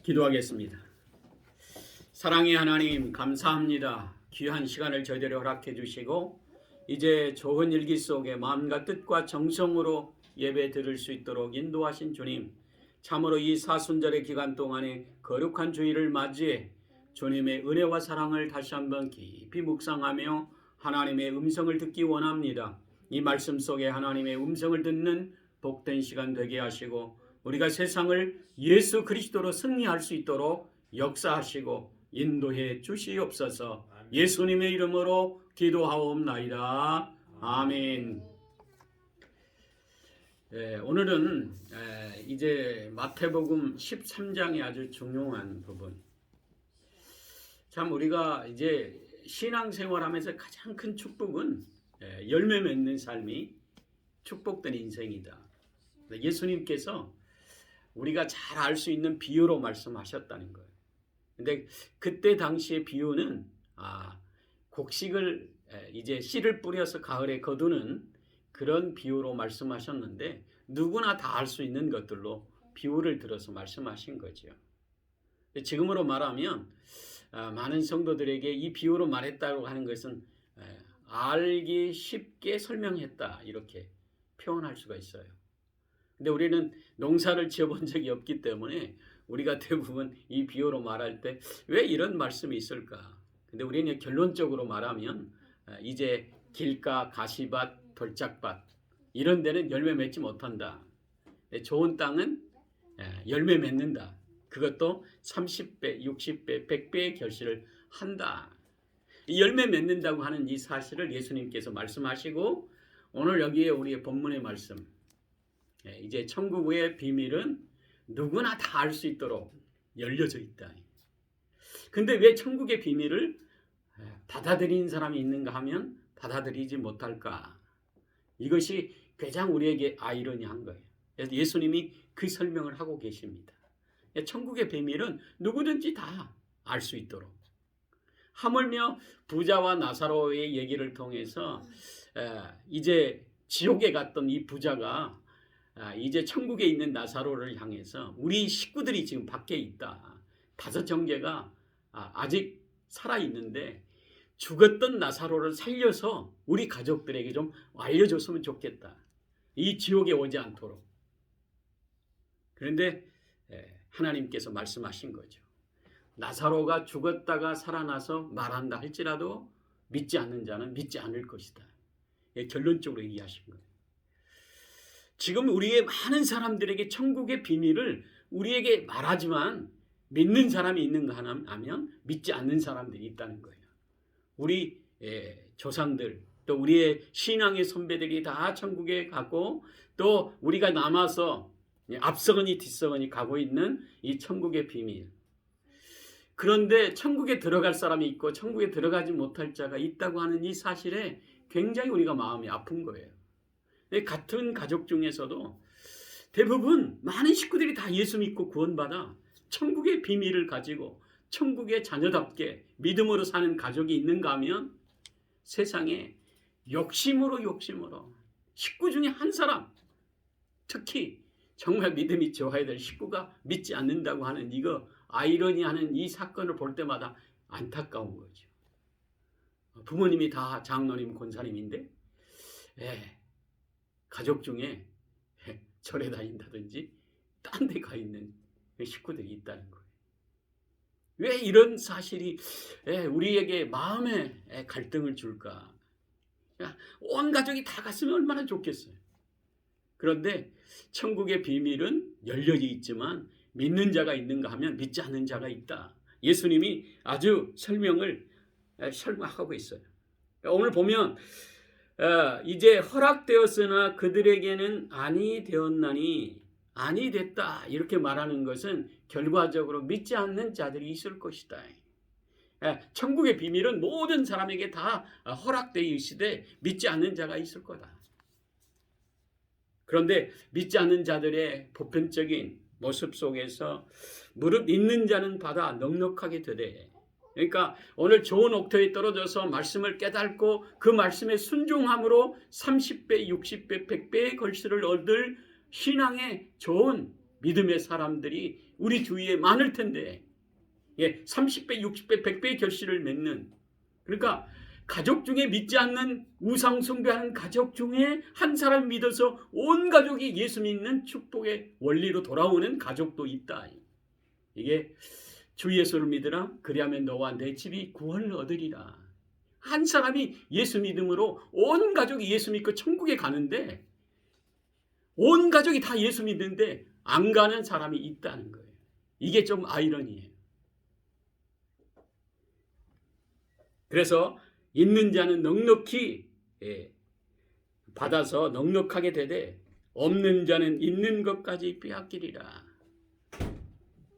기도하겠습니다. 사랑의 하나님, 감사합니다. 귀한 시간을 저희들이 허락해 주시고 이제 좋은 일기 속에 마음과 뜻과 정성으로 예배 드릴 수 있도록 인도하신 주님, 참으로 이 사순절의 기간 동안에 거룩한 주일을 맞이해 주님의 은혜와 사랑을 다시 한번 깊이 묵상하며 하나님의 음성을 듣기 원합니다. 이 말씀 속에 하나님의 음성을 듣는 복된 시간 되게 하시고 우리가 세상을 예수 그리스도로 승리할 수 있도록 역사하시고 인도해 주시옵소서. 예수님의 이름으로 기도하옵나이다. 아멘. 오늘은 이제 마태복음 13장의 아주 중요한 부분. 참 우리가 이제 신앙생활하면서 가장 큰 축복은 열매 맺는 삶이 축복된 인생이다. 예수님께서 우리가 잘 알 수 있는 비유로 말씀하셨다는 거예요. 근데 그때 당시의 비유는 곡식을 이제 씨를 뿌려서 가을에 거두는 그런 비유로 말씀하셨는데 누구나 다 알 수 있는 것들로 비유를 들어서 말씀하신 거죠. 지금으로 말하면 많은 성도들에게 이 비유로 말했다고 하는 것은 알기 쉽게 설명했다 이렇게 표현할 수가 있어요. 근데 우리는 농사를 지어본 적이 없기 때문에 우리가 대부분 이 비유로 말할 때 왜 이런 말씀이 있을까? 근데 우리는 결론적으로 말하면 이제 길가, 가시밭, 돌짝밭 이런 데는 열매 맺지 못한다. 좋은 땅은 열매 맺는다. 그것도 30배, 60배, 100배의 결실을 한다. 이 열매 맺는다고 하는 이 사실을 예수님께서 말씀하시고 오늘 여기에 우리의 본문의 말씀 이제 천국의 비밀은 누구나 다 알 수 있도록 열려져 있다. 근데 왜 천국의 비밀을 받아들이는 사람이 있는가 하면 받아들이지 못할까? 이것이 가장 우리에게 아이러니한 거예요. 그래서 예수님이 그 설명을 하고 계십니다. 천국의 비밀은 누구든지 다 알 수 있도록. 하물며 부자와 나사로의 얘기를 통해서 이제 지옥에 갔던 이 부자가 이제 천국에 있는 나사로를 향해서 우리 식구들이 지금 밖에 있다. 5 형제가 아직 살아있는데 죽었던 나사로를 살려서 우리 가족들에게 좀 알려줬으면 좋겠다. 이 지옥에 오지 않도록. 그런데 하나님께서 말씀하신 거죠. 나사로가 죽었다가 살아나서 말한다 할지라도 믿지 않는 자는 믿지 않을 것이다. 결론적으로 얘기하신 거예요. 지금 우리의 많은 사람들에게 천국의 비밀을 우리에게 말하지만 믿는 사람이 있는가 하면 믿지 않는 사람들이 있다는 거예요. 우리 조상들 또 우리의 신앙의 선배들이 다 천국에 가고 또 우리가 남아서 앞서거니 뒤서거니 가고 있는 이 천국의 비밀. 그런데 천국에 들어갈 사람이 있고 천국에 들어가지 못할 자가 있다고 하는 이 사실에 굉장히 우리가 마음이 아픈 거예요. 같은 가족 중에서도 대부분 많은 식구들이 다 예수 믿고 구원받아 천국의 비밀을 가지고 천국의 자녀답게 믿음으로 사는 가족이 있는가 하면 세상에 욕심으로 식구 중에 한 사람, 특히 정말 믿음이 좋아야 될 식구가 믿지 않는다고 하는 이거 아이러니하는 이 사건을 볼 때마다 안타까운 거죠. 부모님이 다 장로님, 권사님인데 가족 중에 절에 다닌다든지 딴 데 가 있는 식구들이 있다는 거예요. 왜 이런 사실이 우리에게 마음에 갈등을 줄까? 온 가족이 다 갔으면 얼마나 좋겠어요. 그런데 천국의 비밀은 열려져 있지만 믿는 자가 있는가 하면 믿지 않는 자가 있다. 예수님이 아주 설명하고 있어요. 오늘 보면 이제 허락되었으나 그들에게는 아니 되었나니 아니 됐다 이렇게 말하는 것은 결과적으로 믿지 않는 자들이 있을 것이다. 천국의 비밀은 모든 사람에게 다 허락되어 있으되 믿지 않는 자가 있을 거다. 그런데 믿지 않는 자들의 보편적인 모습 속에서 무릇 있는 자는 받아 넉넉하게 되되 그러니까 오늘 좋은 옥토에 떨어져서 말씀을 깨닫고 그 말씀에 순종함으로 30배, 60배, 100배의 걸실을 얻을 신앙의 좋은 믿음의 사람들이 우리 주위에 많을 텐데 30배, 60배, 100배의 결실을 맺는, 그러니까 가족 중에 믿지 않는 우상 숭배하는 가족 중에 한 사람 믿어서 온 가족이 예수 믿는 축복의 원리로 돌아오는 가족도 있다. 이게 주 예수를 믿으라 그리하면 너와 내 집이 구원을 얻으리라. 한 사람이 예수 믿음으로 온 가족이 예수 믿고 천국에 가는데, 온 가족이 다 예수 믿는데 안 가는 사람이 있다는 거예요. 이게 좀 아이러니해요. 그래서 있는 자는 넉넉히 받아서 넉넉하게 되되 없는 자는 있는 것까지 빼앗기리라.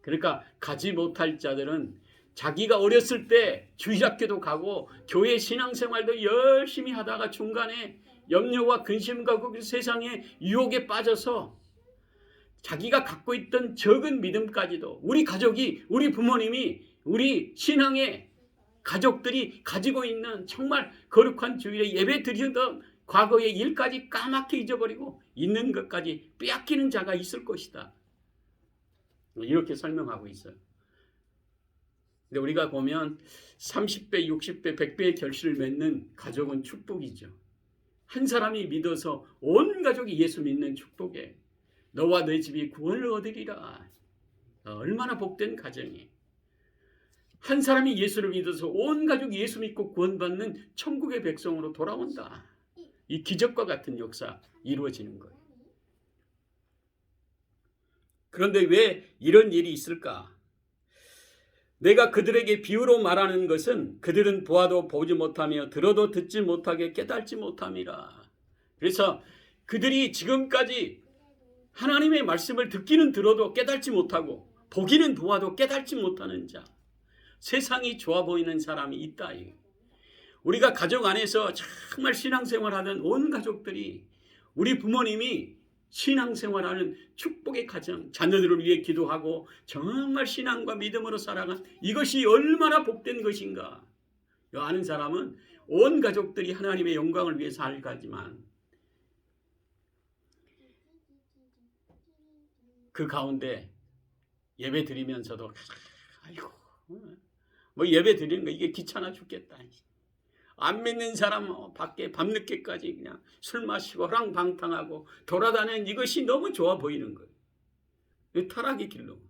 그러니까 가지 못할 자들은 자기가 어렸을 때 주일학교도 가고 교회 신앙생활도 열심히 하다가 중간에 염려와 근심과 그 세상의 유혹에 빠져서 자기가 갖고 있던 적은 믿음까지도, 우리 가족이, 우리 부모님이, 우리 신앙의 가족들이 가지고 있는 정말 거룩한 주일에 예배 드리던 과거의 일까지 까맣게 잊어버리고 있는 것까지 빼앗기는 자가 있을 것이다. 이렇게 설명하고 있어요. 근데 우리가 보면 30배, 60배, 100배의 결실을 맺는 가족은 축복이죠. 한 사람이 믿어서 온 가족이 예수 믿는 축복에 너와 내 집이 구원을 얻으리라. 얼마나 복된 가정이. 한 사람이 예수를 믿어서 온 가족이 예수 믿고 구원받는 천국의 백성으로 돌아온다. 이 기적과 같은 역사 이루어지는 거예요. 그런데 왜 이런 일이 있을까? 내가 그들에게 비유로 말하는 것은 그들은 보아도 보지 못하며 들어도 듣지 못하게 깨닫지 못함이라. 그래서 그들이 지금까지 하나님의 말씀을 듣기는 들어도 깨닫지 못하고 보기는 보아도 깨닫지 못하는 자, 세상이 좋아 보이는 사람이 있다. 우리가 가족 안에서 정말 신앙생활하는 온 가족들이, 우리 부모님이 신앙생활하는 축복의 가정, 자녀들을 위해 기도하고 정말 신앙과 믿음으로 살아간 이것이 얼마나 복된 것인가. 아는 사람은 온 가족들이 하나님의 영광을 위해 살가지만 그 가운데 예배 드리면서도 아이고 뭐 예배 드리는 거 이게 귀찮아 죽겠다. 안 믿는 사람 밖에 밤늦게까지 그냥 술 마시고 허랑방탕하고 돌아다니는 이것이 너무 좋아 보이는 거예요. 타락의 길로.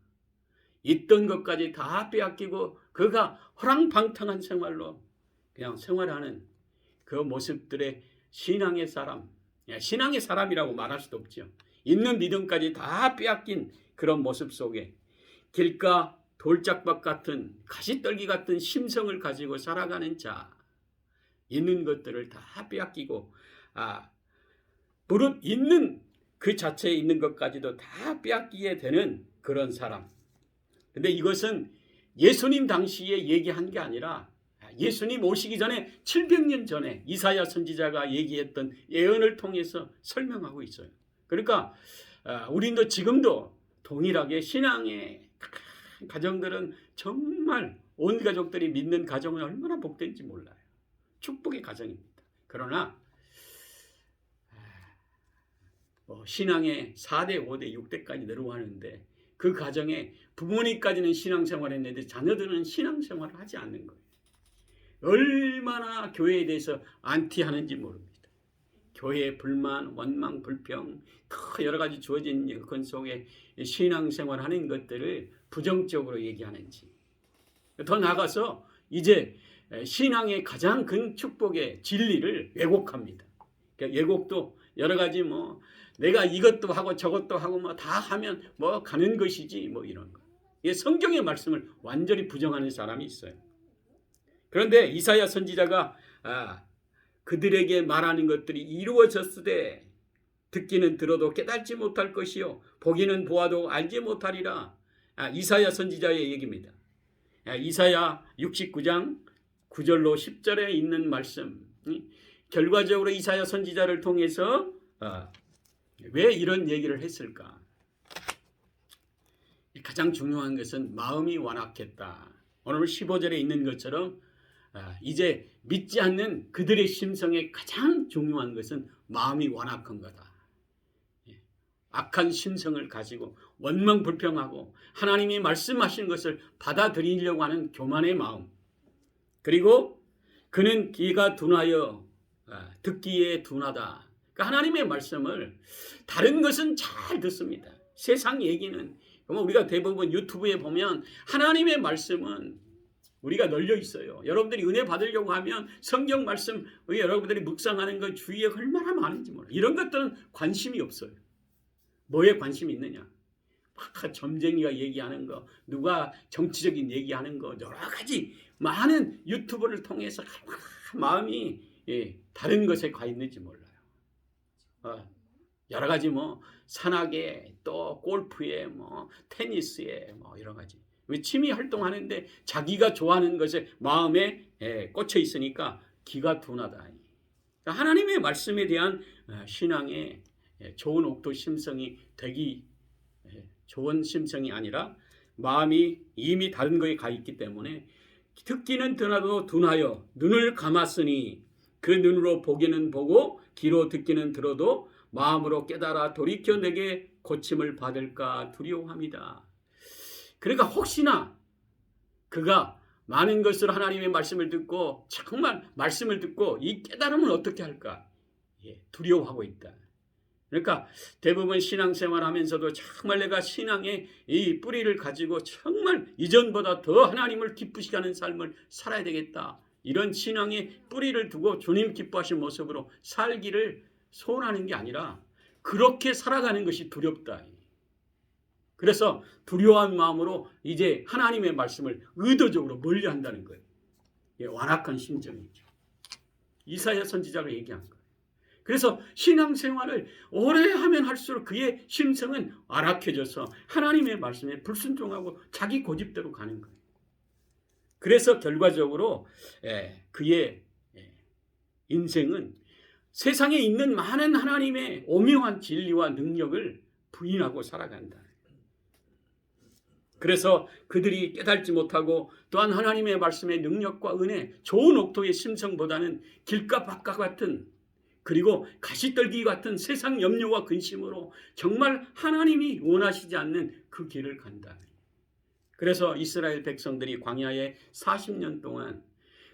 있던 것까지 다 빼앗기고 그가 허랑방탕한 생활로 그냥 생활하는 그 모습들의 신앙의 사람, 신앙의 사람이라고 말할 수도 없죠. 있는 믿음까지 다 빼앗긴 그런 모습 속에 길가 돌짝밭 같은 가시떨기 같은 심성을 가지고 살아가는 자, 있는 것들을 다 빼앗기고 무릇 있는 그 자체에 있는 것까지도 다 빼앗기게 되는 그런 사람. 근데 이것은 예수님 당시에 얘기한 게 아니라 예수님 오시기 전에 700년 전에 이사야 선지자가 얘기했던 예언을 통해서 설명하고 있어요. 그러니까 우리도 지금도 동일하게 신앙의 가정들은 정말 온 가족들이 믿는 가정은 얼마나 복된지 몰라요. 축복의 가정입니다. 그러나 신앙의 4대, 5대, 6대까지 내려가는데 그 가정에 부모님까지는 신앙생활을 했는데 자녀들은 신앙생활을 하지 않는 거예요. 얼마나 교회에 대해서 안티하는지 모릅니다. 교회의 불만, 원망, 불평, 더 여러 가지 주어진 여건 속에 신앙생활하는 것들을 부정적으로 얘기하는지. 더 나아가서 이제 신앙의 가장 큰 축복의 진리를 왜곡합니다. 그러니까 왜곡도 여러 가지 내가 이것도 하고 저것도 하고 다 하면 가는 것이지 이런 거. 성경의 말씀을 완전히 부정하는 사람이 있어요. 그런데 이사야 선지자가 그들에게 말하는 것들이 이루어졌으되 듣기는 들어도 깨닫지 못할 것이요 보기는 보아도 알지 못하리라. 이사야 선지자의 얘기입니다. 이사야 69장 9절로 10절에 있는 말씀. 결과적으로 이사야 선지자를 통해서 왜 이런 얘기를 했을까? 가장 중요한 것은 마음이 완악했다. 오늘 15절에 있는 것처럼 이제 믿지 않는 그들의 심성에 가장 중요한 것은 마음이 완악한 거다. 악한 심성을 가지고 원망불평하고 하나님이 말씀하신 것을 받아들이려고 하는 교만의 마음. 그리고 그는 귀가 둔하여 듣기에 둔하다. 그러니까 하나님의 말씀을 다른 것은 잘 듣습니다. 세상 얘기는 우리가 대부분 유튜브에 보면 하나님의 말씀은 우리가 널려 있어요. 여러분들이 은혜 받으려고 하면 성경 말씀 여러분들이 묵상하는 것 주위에 얼마나 많은지 몰라요. 이런 것들은 관심이 없어요. 뭐에 관심이 있느냐? 막 점쟁이가 얘기하는 거, 누가 정치적인 얘기하는 거, 여러 가지 많은 유튜브를 통해서 마음이 다른 것에 가 있는지 몰라요. 여러 가지 산악에 또 골프에 테니스에 여러 가지 취미 활동하는데 자기가 좋아하는 것에 마음에 꽂혀 있으니까 기가 둔하다. 그러니까 하나님의 말씀에 대한 신앙의 좋은 옥도 심성이 되기 좋은 심성이 아니라 마음이 이미 다른 거에 가 있기 때문에 듣기는 둔하여 눈을 감았으니 그 눈으로 보기는 보고 귀로 듣기는 들어도 마음으로 깨달아 돌이켜 내게 고침을 받을까 두려워합니다. 그러니까 혹시나 그가 많은 것으로 하나님의 말씀을 듣고 정말 말씀을 듣고 이 깨달음을 어떻게 할까 두려워하고 있다. 그러니까 대부분 신앙생활 하면서도 정말 내가 신앙의 이 뿌리를 가지고 정말 이전보다 더 하나님을 기쁘시게 하는 삶을 살아야 되겠다. 이런 신앙의 뿌리를 두고 주님 기뻐하신 모습으로 살기를 소원하는 게 아니라 그렇게 살아가는 것이 두렵다. 그래서 두려워한 마음으로 이제 하나님의 말씀을 의도적으로 멀리한다는 거예요. 완악한 심정이죠. 이사야 선지자가 얘기한 거예요. 그래서 신앙생활을 오래 하면 할수록 그의 심성은 완악해져서 하나님의 말씀에 불순종하고 자기 고집대로 가는 거예요. 그래서 결과적으로 그의 인생은 세상에 있는 많은 하나님의 오묘한 진리와 능력을 부인하고 살아간다. 그래서 그들이 깨닫지 못하고 또한 하나님의 말씀의 능력과 은혜, 좋은 옥토의 심성보다는 길가박과 같은 그리고 가시떨기 같은 세상 염려와 근심으로 정말 하나님이 원하시지 않는 그 길을 간다. 그래서 이스라엘 백성들이 광야에 40년 동안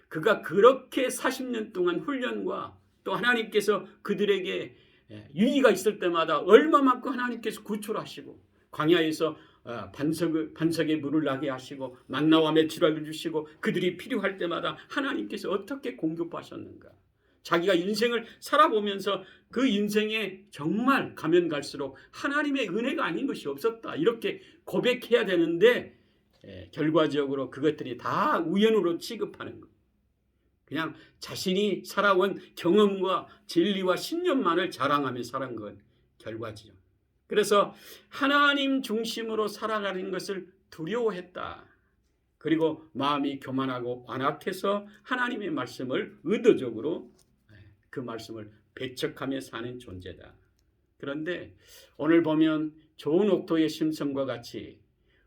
그가 그렇게 40년 동안 훈련과 또 하나님께서 그들에게 유의가 있을 때마다 얼마만큼 하나님께서 구출하시고 광야에서 반석에 물을 나게 하시고 만나와 메추라기를 주시고 그들이 필요할 때마다 하나님께서 어떻게 공급하셨는가. 자기가 인생을 살아보면서 그 인생에 정말 가면 갈수록 하나님의 은혜가 아닌 것이 없었다. 이렇게 고백해야 되는데 결과적으로 그것들이 다 우연으로 취급하는 것. 그냥 자신이 살아온 경험과 진리와 신념만을 자랑하며 살아간 것 결과지요. 그래서 하나님 중심으로 살아가는 것을 두려워했다. 그리고 마음이 교만하고 완악해서 하나님의 말씀을 의도적으로 그 말씀을 배척하며 사는 존재다. 그런데 오늘 보면 좋은 옥토의 심성과 같이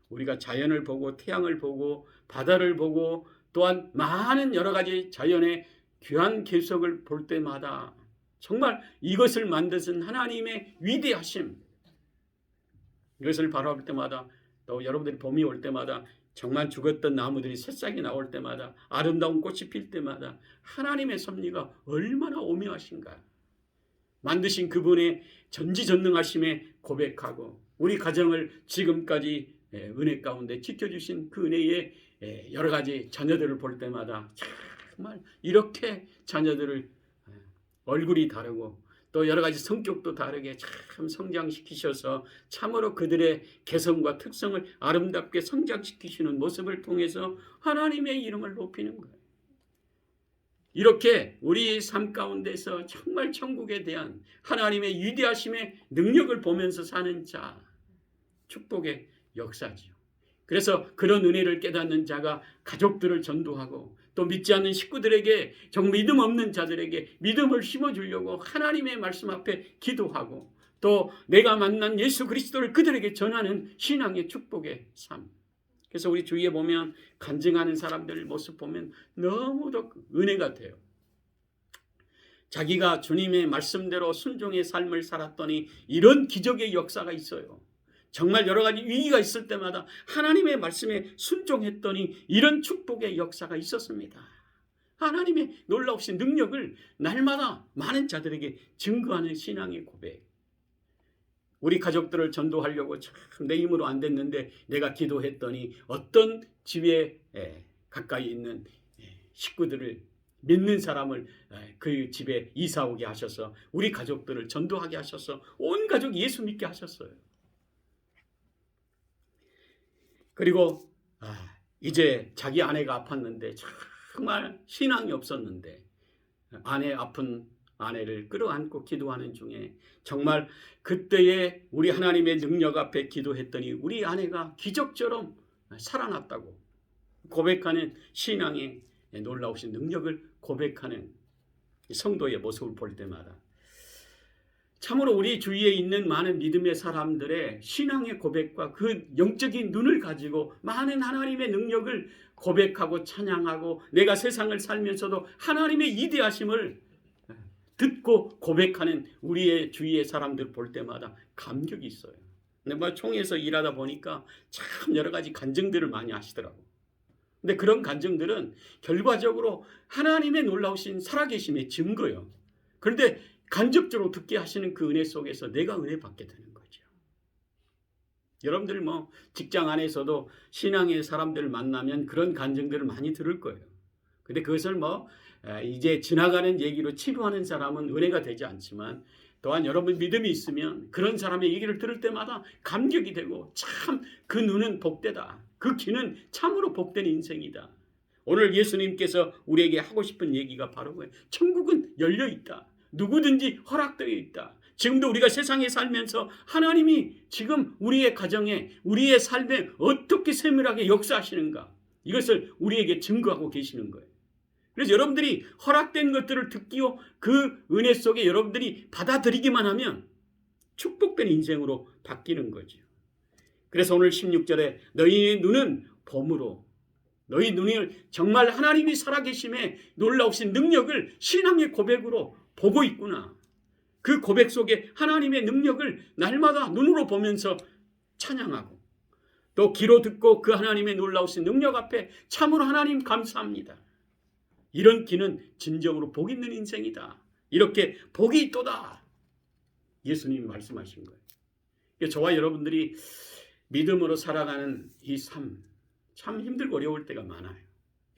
우리가 자연을 보고 태양을 보고 바다를 보고 또한 많은 여러 가지 자연의 귀한 개석을 볼 때마다 정말 이것을 만드신 하나님의 위대하심, 이것을 바라볼 때마다 또 여러분들이 봄이 올 때마다 정말 죽었던 나무들이 새싹이 나올 때마다 아름다운 꽃이 필 때마다 하나님의 섭리가 얼마나 오묘하신가. 만드신 그분의 전지전능하심에 고백하고 우리 가정을 지금까지 은혜 가운데 지켜주신 그 은혜의 여러 가지 자녀들을 볼 때마다 정말 이렇게 자녀들을 얼굴이 다르고 또 여러 가지 성격도 다르게 참 성장시키셔서 참으로 그들의 개성과 특성을 아름답게 성장시키시는 모습을 통해서 하나님의 이름을 높이는 거예요. 이렇게 우리 삶 가운데서 정말 천국에 대한 하나님의 위대하심의 능력을 보면서 사는 자, 축복의 역사지요. 그래서 그런 은혜를 깨닫는 자가 가족들을 전도하고 또 믿지 않는 식구들에게 정말 믿음 없는 자들에게 믿음을 심어주려고 하나님의 말씀 앞에 기도하고 또 내가 만난 예수 그리스도를 그들에게 전하는 신앙의 축복의 삶. 그래서 우리 주위에 보면 간증하는 사람들 모습 보면 너무도 은혜 같아요. 자기가 주님의 말씀대로 순종의 삶을 살았더니 이런 기적의 역사가 있어요. 정말 여러 가지 위기가 있을 때마다 하나님의 말씀에 순종했더니 이런 축복의 역사가 있었습니다. 하나님의 놀라우신 능력을 날마다 많은 자들에게 증거하는 신앙의 고백. 우리 가족들을 전도하려고 참 내 힘으로 안 됐는데 내가 기도했더니 어떤 집에 가까이 있는 식구들을 믿는 사람을 그 집에 이사 오게 하셔서 우리 가족들을 전도하게 하셔서 온 가족 예수 믿게 하셨어요. 그리고 이제 자기 아내가 아팠는데 정말 신앙이 없었는데 아픈 아내를 끌어안고 기도하는 중에 정말 그때에 우리 하나님의 능력 앞에 기도했더니 우리 아내가 기적처럼 살아났다고 고백하는 신앙의 놀라우신 능력을 고백하는 성도의 모습을 볼 때마다 참으로 우리 주위에 있는 많은 믿음의 사람들의 신앙의 고백과 그 영적인 눈을 가지고 많은 하나님의 능력을 고백하고 찬양하고 내가 세상을 살면서도 하나님의 이대하심을 듣고 고백하는 우리의 주위의 사람들 볼 때마다 감격이 있어요. 근데 총회에서 일하다 보니까 참 여러 가지 간증들을 많이 하시더라고. 근데 그런 간증들은 결과적으로 하나님의 놀라우신 살아계심의 증거예요. 그런데 간접적으로 듣게 하시는 그 은혜 속에서 내가 은혜 받게 되는 거죠. 여러분들 직장 안에서도 신앙의 사람들을 만나면 그런 간증들을 많이 들을 거예요. 근데 그것을 이제 지나가는 얘기로 치부하는 사람은 은혜가 되지 않지만 또한 여러분 믿음이 있으면 그런 사람의 얘기를 들을 때마다 감격이 되고 참 그 눈은 복되다. 그 귀는 참으로 복된 인생이다. 오늘 예수님께서 우리에게 하고 싶은 얘기가 바로 그거예요. 천국은 열려 있다. 누구든지 허락되어 있다. 지금도 우리가 세상에 살면서 하나님이 지금 우리의 가정에 우리의 삶에 어떻게 세밀하게 역사하시는가 이것을 우리에게 증거하고 계시는 거예요. 그래서 여러분들이 허락된 것들을 듣기요 그 은혜 속에 여러분들이 받아들이기만 하면 축복된 인생으로 바뀌는 거죠. 그래서 오늘 16절에 너희의 눈은 봄으로 너희 눈을 정말 하나님이 살아계심에 놀라우신 능력을 신앙의 고백으로 보고 있구나. 그 고백 속에 하나님의 능력을 날마다 눈으로 보면서 찬양하고 또 귀로 듣고 그 하나님의 놀라우신 능력 앞에 참으로 하나님 감사합니다. 이런 귀는 진정으로 복 있는 인생이다. 이렇게 복이 있도다. 예수님이 말씀하신 거예요. 저와 여러분들이 믿음으로 살아가는 이 삶 참 힘들고 어려울 때가 많아요.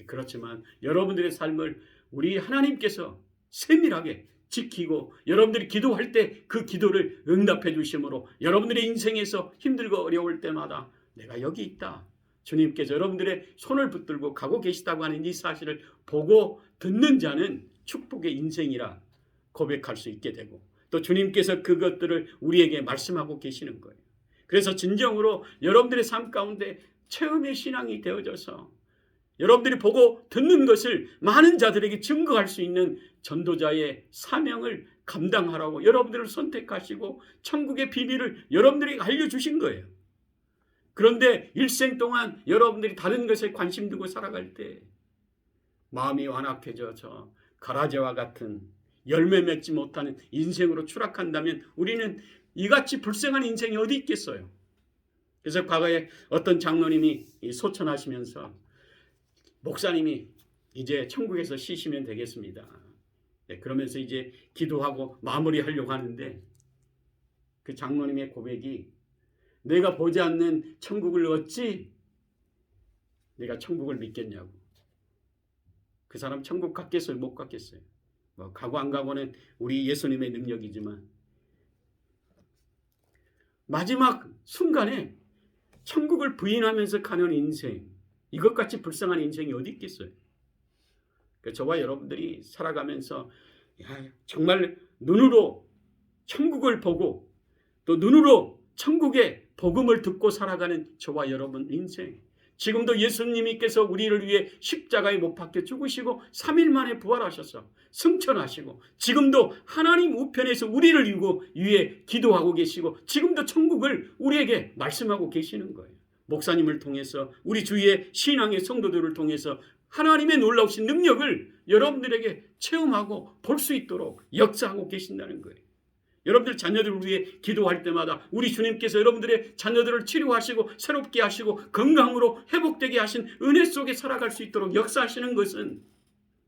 그렇지만 여러분들의 삶을 우리 하나님께서 세밀하게 지키고 여러분들이 기도할 때 그 기도를 응답해 주심으로 여러분들의 인생에서 힘들고 어려울 때마다 내가 여기 있다. 주님께서 여러분들의 손을 붙들고 가고 계시다고 하는 이 사실을 보고 듣는 자는 축복의 인생이라 고백할 수 있게 되고 또 주님께서 그것들을 우리에게 말씀하고 계시는 거예요. 그래서 진정으로 여러분들의 삶 가운데 체험의 신앙이 되어져서 여러분들이 보고 듣는 것을 많은 자들에게 증거할 수 있는 전도자의 사명을 감당하라고 여러분들을 선택하시고 천국의 비밀을 여러분들에게 알려주신 거예요. 그런데 일생 동안 여러분들이 다른 것에 관심 두고 살아갈 때 마음이 완악해져서 가라지와 같은 열매 맺지 못하는 인생으로 추락한다면 우리는 이같이 불쌍한 인생이 어디 있겠어요. 그래서 과거에 어떤 장로님이 소천하시면서 목사님이 이제 천국에서 쉬시면 되겠습니다. 그러면서 이제 기도하고 마무리하려고 하는데 그 장로님의 고백이 내가 보지 않는 천국을 어찌 내가 천국을 믿겠냐고. 그 사람 천국 갔겠어요? 못 갔겠어요? 가고 안 가고는 우리 예수님의 능력이지만 마지막 순간에 천국을 부인하면서 가는 인생 이것같이 불쌍한 인생이 어디 있겠어요? 저와 여러분들이 살아가면서 정말 눈으로 천국을 보고 또 눈으로 천국의 복음을 듣고 살아가는 저와 여러분 인생 지금도 예수님께서 우리를 위해 십자가에 못 박혀 죽으시고 3일 만에 부활하셔서 승천하시고 지금도 하나님 우편에서 우리를 위해 기도하고 계시고 지금도 천국을 우리에게 말씀하고 계시는 거예요. 목사님을 통해서 우리 주위의 신앙의 성도들을 통해서 하나님의 놀라우신 능력을 여러분들에게 체험하고 볼 수 있도록 역사하고 계신다는 거예요. 여러분들 자녀들을 위해 기도할 때마다 우리 주님께서 여러분들의 자녀들을 치료하시고 새롭게 하시고 건강으로 회복되게 하신 은혜 속에 살아갈 수 있도록 역사하시는 것은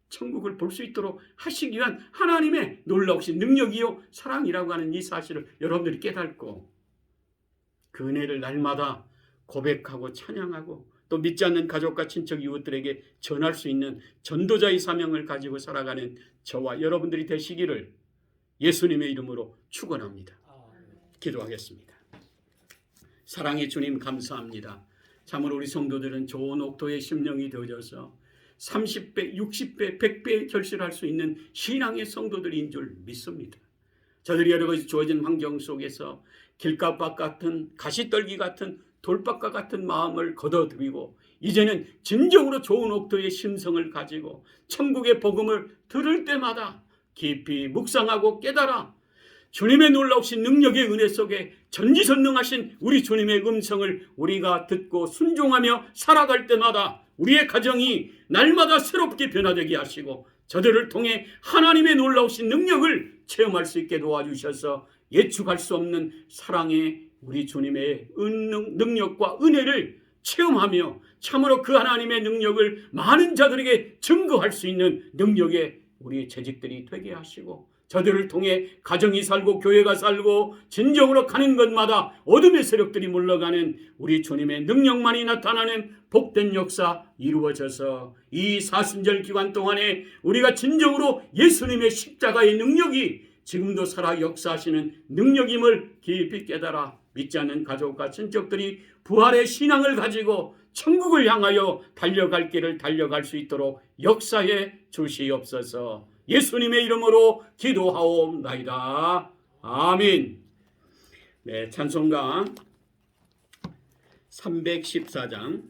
천국을 볼 수 있도록 하시기 위한 하나님의 놀라우신 능력이요 사랑이라고 하는 이 사실을 여러분들이 깨닫고 그 은혜를 날마다 고백하고 찬양하고 또 믿지 않는 가족과 친척 이웃들에게 전할 수 있는 전도자의 사명을 가지고 살아가는 저와 여러분들이 되시기를 예수님의 이름으로 축원합니다. 기도하겠습니다. 사랑의 주님 감사합니다. 참으로 우리 성도들은 좋은 옥토의 심령이 되어져서 30배, 60배, 100배 결실할 수 있는 신앙의 성도들인 줄 믿습니다. 저들이 여러 가지 주어진 환경 속에서 길가박 같은 가시떨기 같은 돌박과 같은 마음을 걷어들이고 이제는 진정으로 좋은 옥토의 심성을 가지고 천국의 복음을 들을 때마다 깊이 묵상하고 깨달아 주님의 놀라우신 능력의 은혜 속에 전지전능하신 우리 주님의 음성을 우리가 듣고 순종하며 살아갈 때마다 우리의 가정이 날마다 새롭게 변화되게 하시고 저들을 통해 하나님의 놀라우신 능력을 체험할 수 있게 도와주셔서 예측할 수 없는 사랑의 우리 주님의 능력과 은혜를 체험하며 참으로 그 하나님의 능력을 많은 자들에게 증거할 수 있는 능력의 우리 재직들이 되게 하시고 저들을 통해 가정이 살고 교회가 살고 진정으로 가는 것마다 어둠의 세력들이 물러가는 우리 주님의 능력만이 나타나는 복된 역사 이루어져서 이 사순절 기간 동안에 우리가 진정으로 예수님의 십자가의 능력이 지금도 살아 역사하시는 능력임을 깊이 깨달아 믿지 않는 가족과 친척들이 부활의 신앙을 가지고 천국을 향하여 달려갈 길을 달려갈 수 있도록 역사해 주시옵소서. 예수님의 이름으로 기도하옵나이다. 아멘. 네, 찬송가 314장